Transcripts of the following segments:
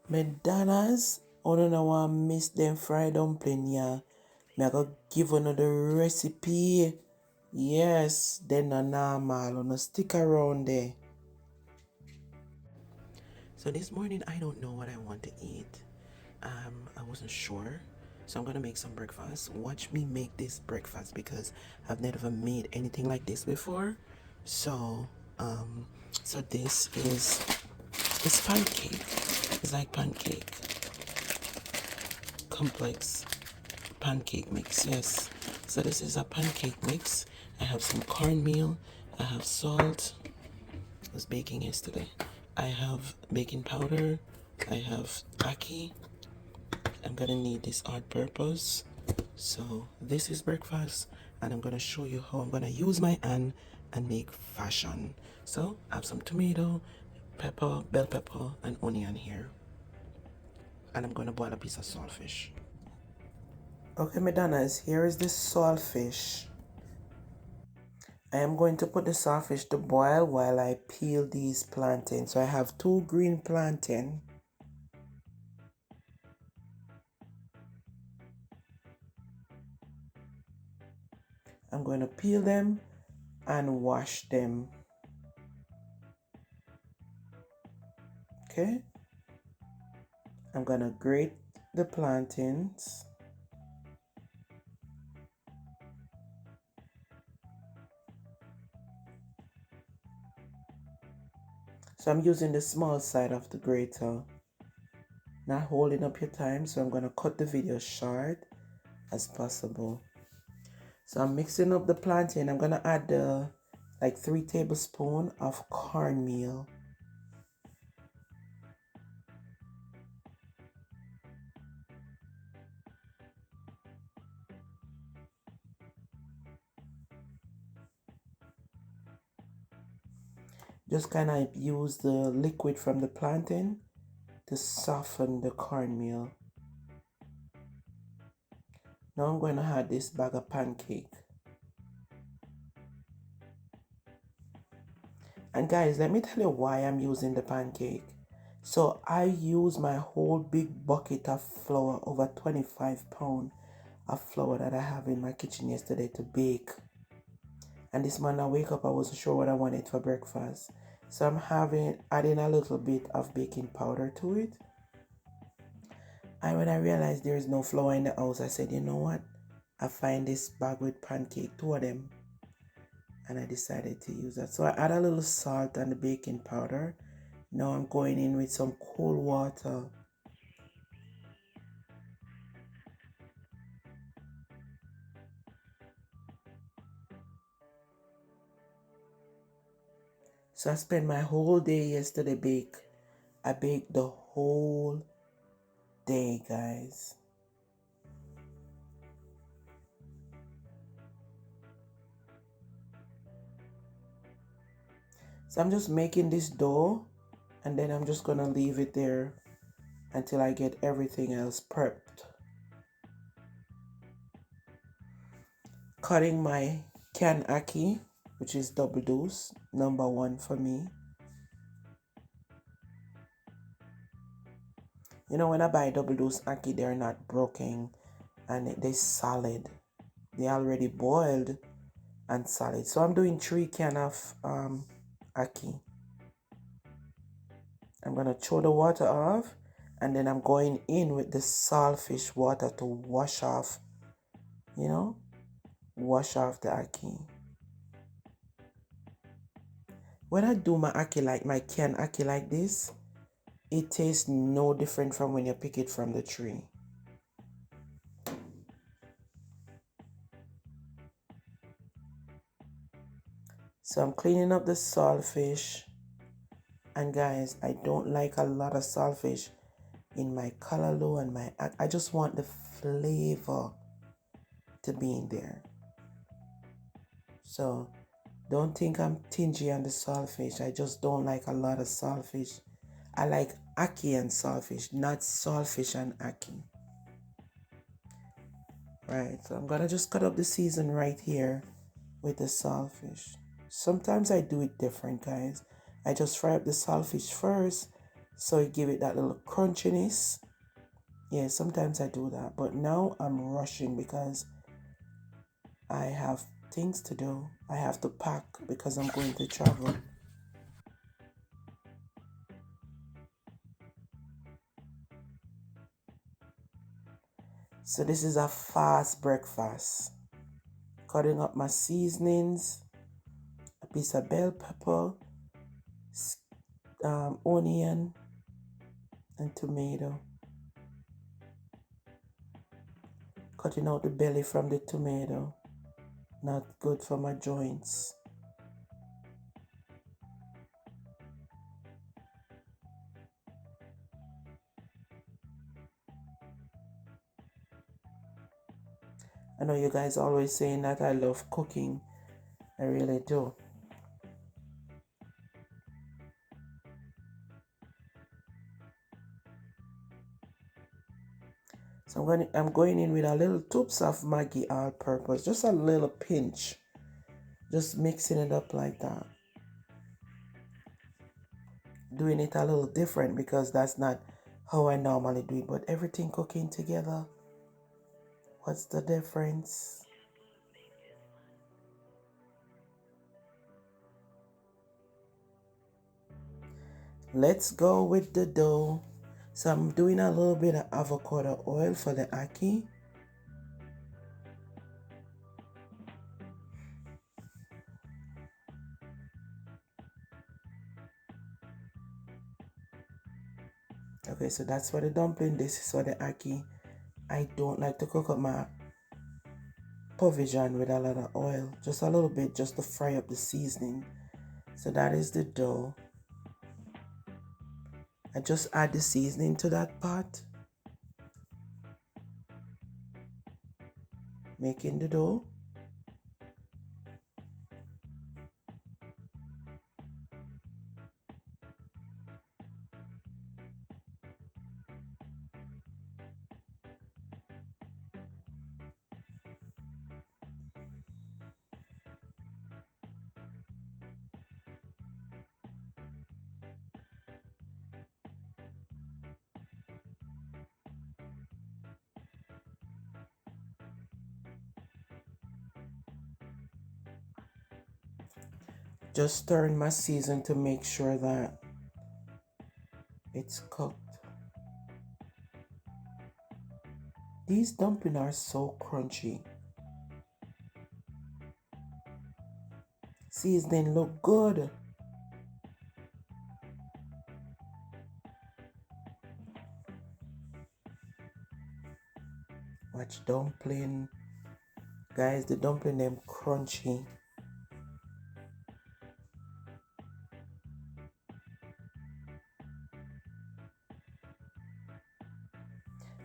McDonald's, I don't know why I miss them fried dumpling, yeah. Me I go give another recipe. Yes, then no normal, no stick around there. So this morning I don't know what I want to eat. I wasn't sure. So I'm gonna make some breakfast. Watch me make this breakfast because I've never made anything like this before. So um so this is it's pancake. It's like pancake. Complex pancake mix, yes. So this is a pancake mix. I have some cornmeal, I have salt. I was baking yesterday. I have baking powder, I have ackee. I'm gonna need this all purpose. So this is breakfast and I'm gonna show you how I'm gonna use my hand and make fashion. So I have some tomato, pepper, bell pepper, and onion here. And I'm gonna boil a piece of saltfish. Okay, Madonnas, here is the saltfish. I am going to put the saltfish to boil while I peel these plantains. So I have 2 green plantains. I'm going to peel them and wash them. Okay. I'm going to grate the plantains. So I'm using the small side of the grater. Not holding up your time, so I'm going to cut the video short as possible. So I'm mixing up the plantain. I'm going to add like 3 tablespoons of cornmeal. Just kind of use the liquid from the plantain to soften the cornmeal. Now I'm going to add this bag of pancake. And guys, let me tell you why I'm using the pancake. So I use my whole big bucket of flour, over 25 pounds of flour that I have in my kitchen yesterday to bake. And this morning I wake up, I wasn't sure what I wanted for breakfast. So I'm adding a little bit of baking powder to it. And when I realized there is no flour in the house, I said, you know what? I find this bag with pancake, 2 of them. And I decided to use that. So I add a little salt and the baking powder. Now I'm going in with some cold water. So I spent my whole day yesterday bake. I baked the whole day, guys. So I'm just making this dough and then I'm just gonna leave it there until I get everything else prepped. Cutting my canned ackee, which is double dose, number 1 for me. You know, when I buy double dose ackee, they're not broken and they're solid. They're already boiled and solid. So I'm doing 3 cans of ackee. I'm gonna throw the water off and then I'm going in with the saltfish water to wash off, wash off the ackee. When I do my ackee, like my canned ackee like this, it tastes no different from when you pick it from the tree. So I'm cleaning up the saltfish. And guys, I don't like a lot of saltfish in my callaloo and I just want the flavor to be in there. So don't think I'm stingy on the saltfish. I just don't like a lot of saltfish. I like ackee and saltfish, not saltfish and ackee. Right, so I'm gonna just cut up the season right here with the saltfish. Sometimes I do it different, guys. I just fry up the saltfish first, So it give it that little crunchiness. Yeah, sometimes I do that, but now I'm rushing because I have things to do. I have to pack because I'm going to travel. So this is a fast breakfast. Cutting up my seasonings, a piece of bell pepper, onion, and tomato. Cutting out the belly from the tomato. Not good for my joints. I know you guys always saying that I love cooking. I really do. So I'm going in with a little tubes of Maggi all-purpose, just a little pinch, just mixing it up like that. Doing it a little different because that's not how I normally do it, but everything cooking together. What's the difference? Let's go with the dough. So I'm doing a little bit of avocado oil for the ackee. Okay, so that's for the dumpling. This is for the ackee. I don't like to cook up my provision with a lot of oil. Just a little bit, just to fry up the seasoning. So that is the dough. I just add the seasoning to that pot. Making the dough. Just stirring my season to make sure that it's cooked. These dumplings are so crunchy. Seasoning look good. Watch dumpling. Guys, the dumpling them crunchy.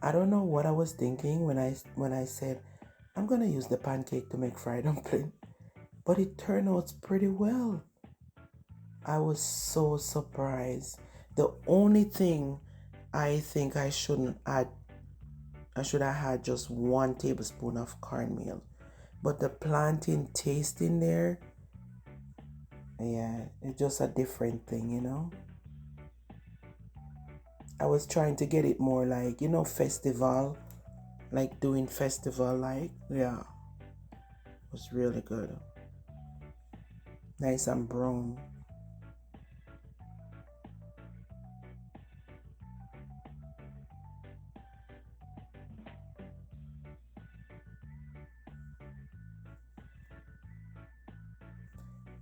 I don't know what I was thinking when I said I'm gonna use the pancake to make fried dumpling, but it turned out pretty well. I was so surprised. The only thing I think I shouldn't add, I should have had just 1 tablespoon of cornmeal, but the plantain taste in there, yeah, it's just a different thing, you know. I was trying to get it more like, festival, like doing festival, like, yeah, it was really good. Nice and brown.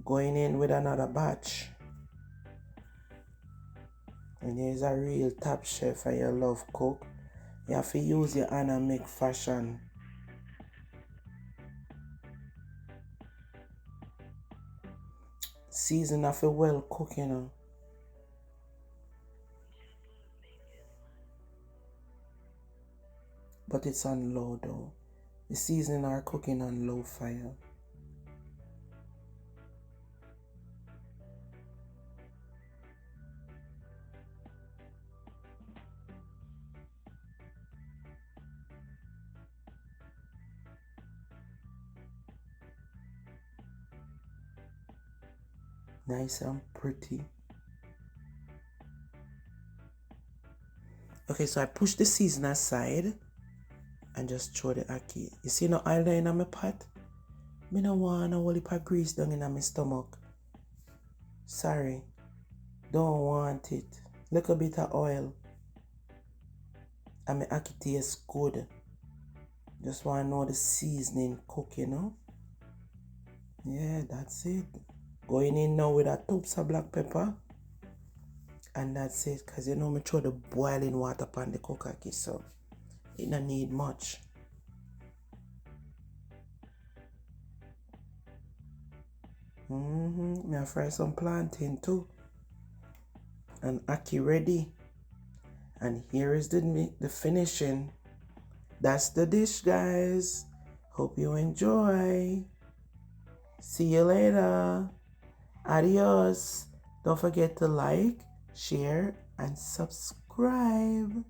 Going in with another batch. And there's a real top chef and you love cook. You have to use your hand and make fashion. Season of a well cook, But it's on low though. The seasoning are cooking on low fire. Nice and pretty. Okay, so I push the season aside and just throw the ackee. You see no oil there in my pot? Me no want no whole heap of grease down in my stomach. Sorry. Don't want it. Little bit of oil. And my ackee tastes good. Just want to know the seasoning cook, you know? Yeah, that's it. Going in now with a tubs of black pepper. And that's it. Because you know me throw the boiling water upon the cookaki, so it don't need much. Me I fry some plantain too. And ackee ready. And here is the finishing. That's the dish, guys. Hope you enjoy. See you later. Adios. Don't forget to like, share, and subscribe.